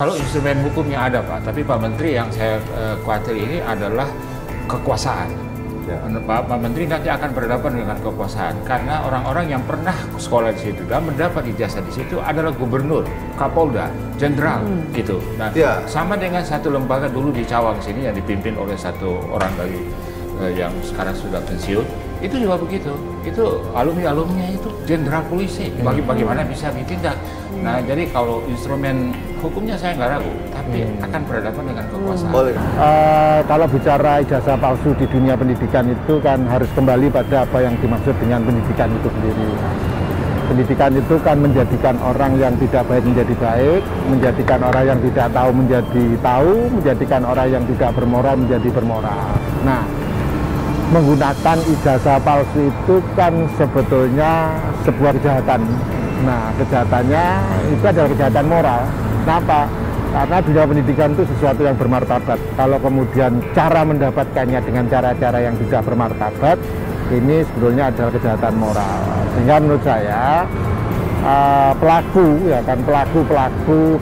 Kalau instrumen hukumnya ada Pak, tapi Pak Menteri yang saya khawatir ini adalah kekuasaan. Ya. Pak Menteri nanti akan berhadapan dengan kekuasaan karena orang-orang yang pernah sekolah di situ dan mendapat ijazah di situ adalah gubernur, kapolda, jenderal gitu. Nah, sama dengan satu lembaga dulu di Cawang sini yang dipimpin oleh satu orang dari yang sekarang sudah pensiun, itu juga begitu. Itu alumni-alumninya itu jenderal polisi. Bagaimana bisa ditindak? Nah, jadi kalau instrumen hukumnya saya nggak ragu, tapi akan berhadapan dengan kekuasaan. Kalau bicara ijazah palsu di dunia pendidikan itu kan harus kembali pada apa yang dimaksud dengan pendidikan itu sendiri. Pendidikan itu kan menjadikan orang yang tidak baik menjadi baik, menjadikan orang yang tidak tahu menjadi tahu, menjadikan orang yang tidak bermoral menjadi bermoral. Nah, menggunakan ijazah palsu itu kan sebetulnya sebuah kejahatan. Nah, kejahatannya itu adalah kejahatan moral. Kenapa? Karena dunia pendidikan itu sesuatu yang bermartabat. Kalau kemudian cara mendapatkannya dengan cara-cara yang tidak bermartabat, ini sebetulnya adalah kejahatan moral. Sehingga menurut saya pelaku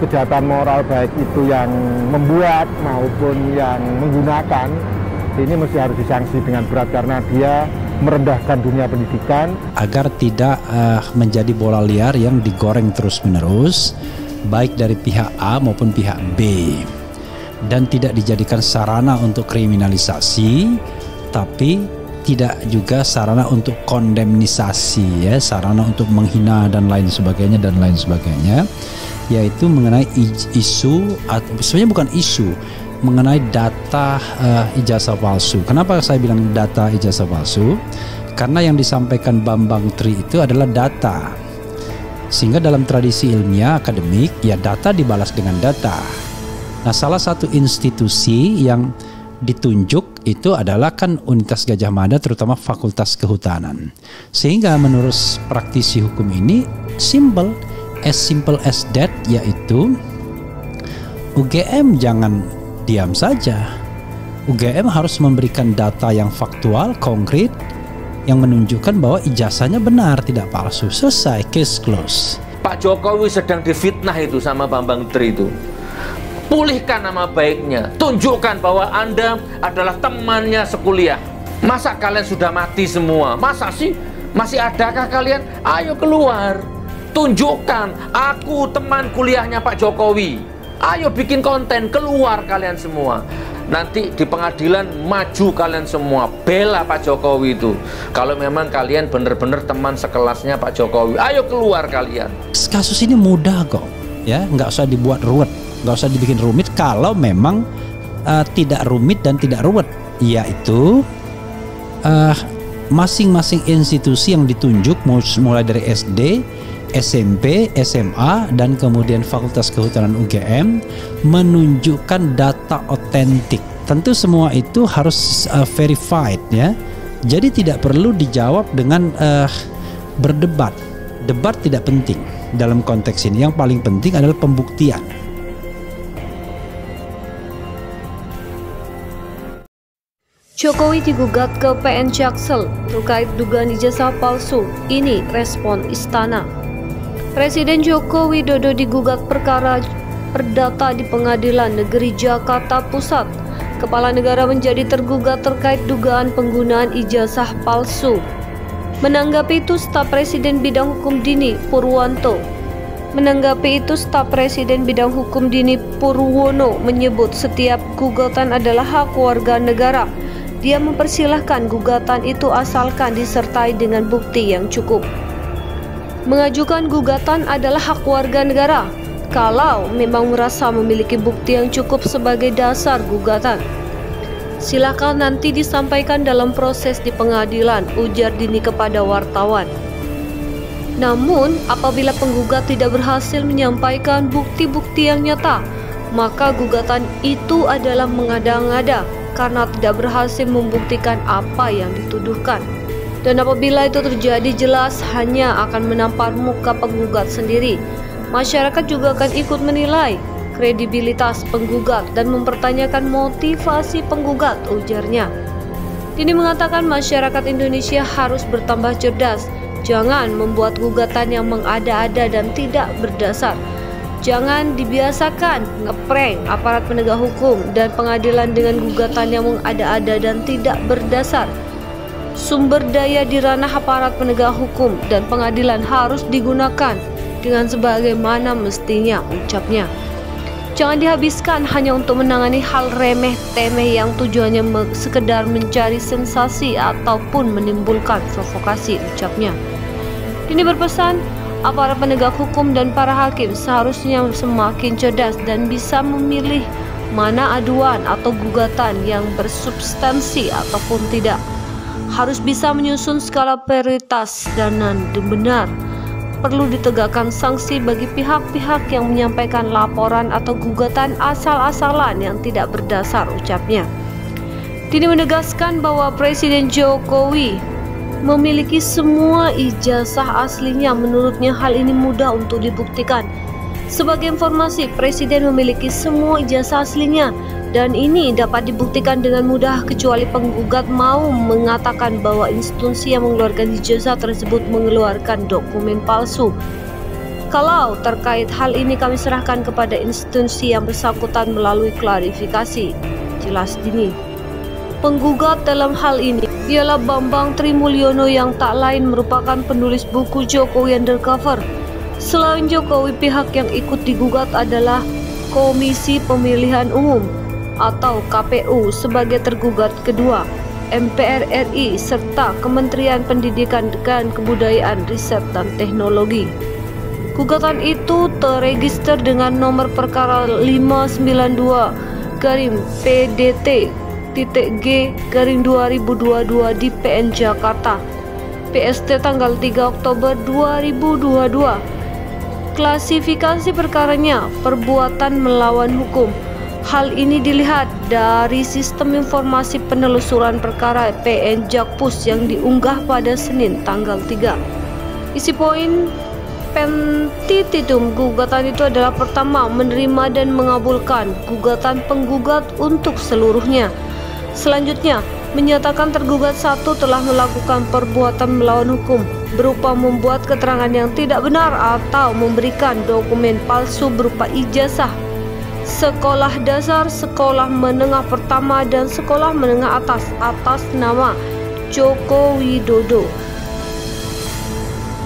kejahatan moral baik itu yang membuat maupun yang menggunakan ini mesti harus disanksi dengan berat karena dia merendahkan dunia pendidikan agar tidak menjadi bola liar yang digoreng terus-menerus baik dari pihak A maupun pihak B dan tidak dijadikan sarana untuk kriminalisasi tapi tidak juga sarana untuk kondemnisasi ya, sarana untuk menghina dan lain sebagainya yaitu mengenai isu sebenarnya bukan isu mengenai data ijazah palsu. Kenapa saya bilang data ijazah palsu? Karena yang disampaikan Bambang Tri itu adalah data. Sehingga dalam tradisi ilmiah akademik, ya data dibalas dengan data. Nah, salah satu institusi yang ditunjuk itu adalah kan Universitas Gadjah Mada, terutama Fakultas Kehutanan. Sehingga menurut praktisi hukum ini simple as that, yaitu UGM jangan diam saja. UGM harus memberikan data yang faktual, konkret, yang menunjukkan bahwa ijazahnya benar, tidak palsu. Selesai, case close. Pak Jokowi sedang difitnah itu sama Bambang Tri itu. Pulihkan nama baiknya, tunjukkan bahwa Anda adalah temannya sekuliah. Masa kalian sudah mati semua? Masa sih? Masih adakah kalian? Ayo keluar. Tunjukkan, aku teman kuliahnya Pak Jokowi. Ayo bikin konten, keluar kalian semua. Nanti di pengadilan maju kalian semua, bela Pak Jokowi itu. Kalau memang kalian benar-benar teman sekelasnya Pak Jokowi, ayo keluar kalian. Kasus ini mudah kok, ya, nggak usah dibuat ruwet, nggak usah dibikin rumit. Kalau memang tidak rumit dan tidak ruwet, yaitu masing-masing institusi yang ditunjuk mulai dari SD, SMP, SMA, dan kemudian Fakultas Kehutanan UGM menunjukkan data otentik. Tentu semua itu harus verified ya. Jadi tidak perlu dijawab dengan berdebat. Debat tidak penting dalam konteks ini. Yang paling penting adalah pembuktian. Jokowi digugat ke PN Jaksel terkait dugaan ijazah palsu. Ini respon istana. Presiden Joko Widodo digugat perkara perdata di Pengadilan Negeri Jakarta Pusat. Kepala negara menjadi tergugat terkait dugaan penggunaan ijazah palsu. Menanggapi itu, staf Presiden Bidang Hukum Dini Purwanto Purwono menyebut setiap gugatan adalah hak warga negara. Dia mempersilahkan gugatan itu asalkan disertai dengan bukti yang cukup. Mengajukan gugatan adalah hak warga negara kalau memang merasa memiliki bukti yang cukup sebagai dasar gugatan. Silakan nanti disampaikan dalam proses di pengadilan, ujar Dini kepada wartawan. Namun, apabila penggugat tidak berhasil menyampaikan bukti-bukti yang nyata, maka gugatan itu adalah mengada-ngada karena tidak berhasil membuktikan apa yang dituduhkan. Dan apabila itu terjadi, jelas hanya akan menampar muka penggugat sendiri. Masyarakat juga akan ikut menilai kredibilitas penggugat dan mempertanyakan motivasi penggugat, ujarnya. Dini mengatakan masyarakat Indonesia harus bertambah cerdas, jangan membuat gugatan yang mengada-ada dan tidak berdasar. Jangan dibiasakan ngeprank aparat penegak hukum dan pengadilan dengan gugatan yang mengada-ada dan tidak berdasar. Sumber daya di ranah aparat penegak hukum dan pengadilan harus digunakan dengan sebagaimana mestinya, ucapnya. Jangan dihabiskan hanya untuk menangani hal remeh-temeh yang tujuannya sekedar mencari sensasi ataupun menimbulkan provokasi, ucapnya. Ini berpesan, aparat penegak hukum dan para hakim seharusnya semakin cerdas dan bisa memilih mana aduan atau gugatan yang bersubstansi ataupun tidak. Harus bisa menyusun skala prioritas dan benar. Perlu ditegakkan sanksi bagi pihak-pihak yang menyampaikan laporan atau gugatan asal-asalan yang tidak berdasar, ucapnya. Dini menegaskan bahwa Presiden Jokowi memiliki semua ijazah aslinya. Menurutnya hal ini mudah untuk dibuktikan. Sebagai informasi, Presiden memiliki semua ijazah aslinya dan ini dapat dibuktikan dengan mudah kecuali penggugat mau mengatakan bahwa institusi yang mengeluarkan ijazah tersebut mengeluarkan dokumen palsu. Kalau terkait hal ini kami serahkan kepada institusi yang bersangkutan melalui klarifikasi, jelas Dini. Penggugat dalam hal ini ialah Bambang Trimulyono yang tak lain merupakan penulis buku Jokowi Undercover. Selain Jokowi, pihak yang ikut digugat adalah Komisi Pemilihan Umum atau KPU sebagai tergugat kedua, MPR RI, serta Kementerian Pendidikan dan Kebudayaan, Riset dan Teknologi. Gugatan itu terregister dengan nomor perkara 592-PDT-G-2022 di PN Jakarta, PST tanggal 3 Oktober 2022. Klasifikasi perkaranya perbuatan melawan hukum. Hal ini dilihat dari sistem informasi penelusuran perkara PN Jakpus yang diunggah pada Senin tanggal 3. Isi poin petitum gugatan itu adalah: pertama, menerima dan mengabulkan gugatan penggugat untuk seluruhnya. Selanjutnya, menyatakan tergugat satu telah melakukan perbuatan melawan hukum berupa membuat keterangan yang tidak benar atau memberikan dokumen palsu berupa ijazah sekolah dasar, sekolah menengah pertama, dan sekolah menengah atas nama Joko Widodo.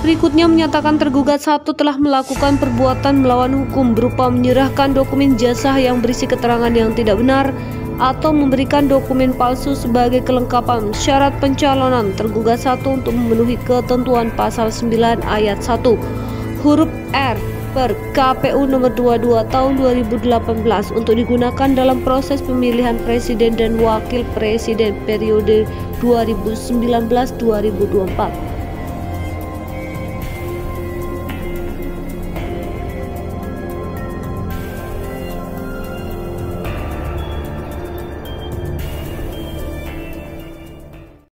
Berikutnya menyatakan tergugat satu telah melakukan perbuatan melawan hukum berupa menyerahkan dokumen ijazah yang berisi keterangan yang tidak benar atau memberikan dokumen palsu sebagai kelengkapan syarat pencalonan tergugat satu untuk memenuhi ketentuan pasal 9 ayat 1 huruf R per KPU nomor 22 tahun 2018 untuk digunakan dalam proses pemilihan presiden dan wakil presiden periode 2019-2024.